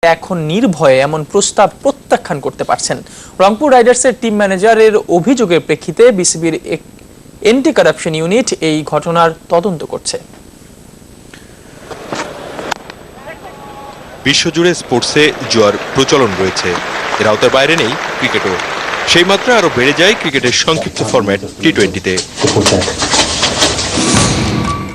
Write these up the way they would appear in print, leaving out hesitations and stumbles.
এখন নির্ভয়ে এমন প্রস্তাব প্রত্যাখ্যান করতে পারছেন। রংপুর রাইডার্সের টিম ম্যানেজারের অভিযোগের প্রেক্ষিতে বিসিবির এন্টি কারাপশন ইউনিট এই ঘটনার তদন্ত করছে। বিশ্বজুড়ে স্পোর্টসে জুয়ার প্রচলন রয়েছে, এর আওতার বাইরে নেই ক্রিকেটও। সেই মাত্রা আরো বেড়ে যায় ক্রিকেটের সংক্ষিপ্ত ফরম্যাট টি-20-তে।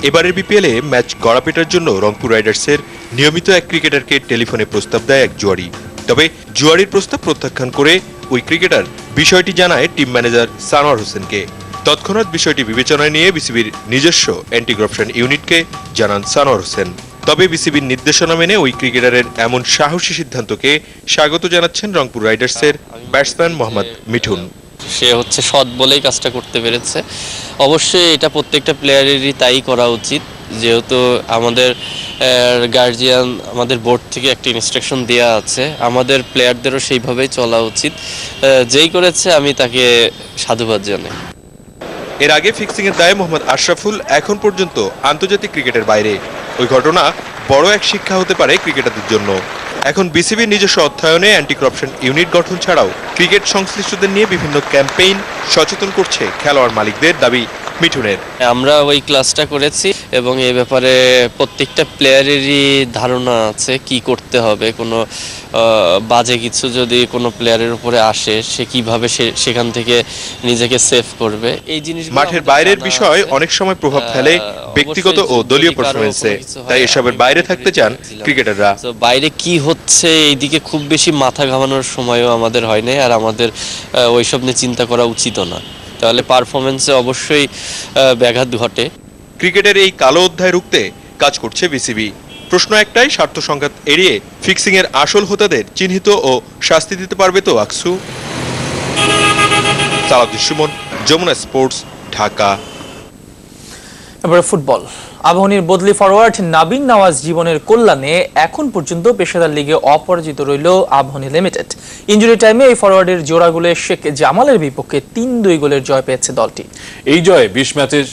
এবারের বিপিএলে ম্যাচ গড়াপেটার জন্য রংপুর রাইডার্সের নিয়মিত এক ক্রিকেটারকে টেলিফোনে প্রস্তাব দেয় এক জুয়ারি। তবে জুয়ারির প্রস্তাব প্রত্যাখ্যান করে ওই ক্রিকেটার বিষয়টি জানায় টিম ম্যানেজার সানোয়ার হোসেনকে। তৎক্ষণাৎ বিষয়টি বিবেচনায় নিয়ে বিসিবির নিজস্ব অ্যান্টি কারাপশন ইউনিটকে জানান সানোয়ার হোসেন। তবে বিসিবির নির্দেশনা মেনে ওই ক্রিকেটারের এমন সাহসী সিদ্ধান্তকে স্বাগত জানাচ্ছেন রংপুর রাইডার্সের ব্যাটসম্যান মোহাম্মদ মিঠুন। সে সৎ বলেই কাজটা করতে পেরেছে। অবশ্যই এটা প্রত্যেকটা প্লেয়ারেরই তাই করা উচিত, যেহেতু আমাদের গার্জিয়ান, আমাদের বোর্ড থেকে একটা ইনস্ট্রাকশন দেওয়া আছে, আমাদের প্লেয়ারদেরও সেইভাবেই চলা উচিত। যেই করেছে আমি তাকে সাধুবাদ জানাই। এর আগে ফিক্সিংয়ের দায়ে মোহাম্মদ আশরাফুল এখন পর্যন্ত আন্তর্জাতিক ক্রিকেটের বাইরে। ওই ঘটনা বড় এক শিক্ষা হতে পারে ক্রিকেটারদের জন্য। এখন বিসিবির নিজস্ব অর্থায়নে অ্যান্টি কারাপশন ইউনিট গঠন ছাড়াও ক্রিকেট সংশ্লিষ্টদের নিয়ে বিভিন্ন ক্যাম্পেইন সচেতন করছে খেলোয়াড় মালিকদের, দাবি মিঠুনের। আমরা ওই ক্লাসটা করেছি এবং এই ব্যাপারে প্রত্যেকটা প্লেয়ারেরই ধারণা আছে কি করতে হবে। কোনো বাজে কিছু যদি কোনো প্লেয়ারের উপরে আসে, সে কিভাবে সেখান থেকে নিজেকে সেভ করবে। এই জিনিস মাঠের বাইরের বিষয় অনেক সময় প্রভাব ফেলে ব্যক্তিগত ও দলীয় পারফরম্যান্সে, তাই এসবের বাইরে থাকতে চান ক্রিকেটাররা। বাইরে কি হচ্ছে এইদিকে খুব বেশি মাথা ঘামানোর সময়ও আমাদের হয় না, আর আমাদের ওইসব নিয়ে চিন্তা করা উচিতও না, তাহলে পারফরমেন্সে অবশ্যই ব্যাঘাত ঘটে। ক্রিকেটের এই কালো অধ্যায় রুখতে কাজ করছে বিসিবি। প্রশ্ন একটাই, স্বার্থ সংঘাত এড়িয়ে ফিক্সিং এর আসল হোতাদের চিহ্নিত ও শাস্তি দিতে পারবে তো আকসু? সালাউদ্দিন সুমন, যমুনা স্পোর্টস, ঢাকা। এবারে ফুটবল। আবাহনীর বদলি ফরওয়ার্ড নাবিন নওয়াজ জীবনের কল্যাণে এখন পর্যন্ত পেশাদার লিগে অপরাজিত রইল আবাহনী লিমিটেড। ইনজুরি টাইমে এই ফরওয়ার্ডের জোড়া গোলে শেখ জামালের বিপক্ষে ৩-২ গোলের জয় পেয়েছে দলটি। এই জয়ে ২০ ম্যাচের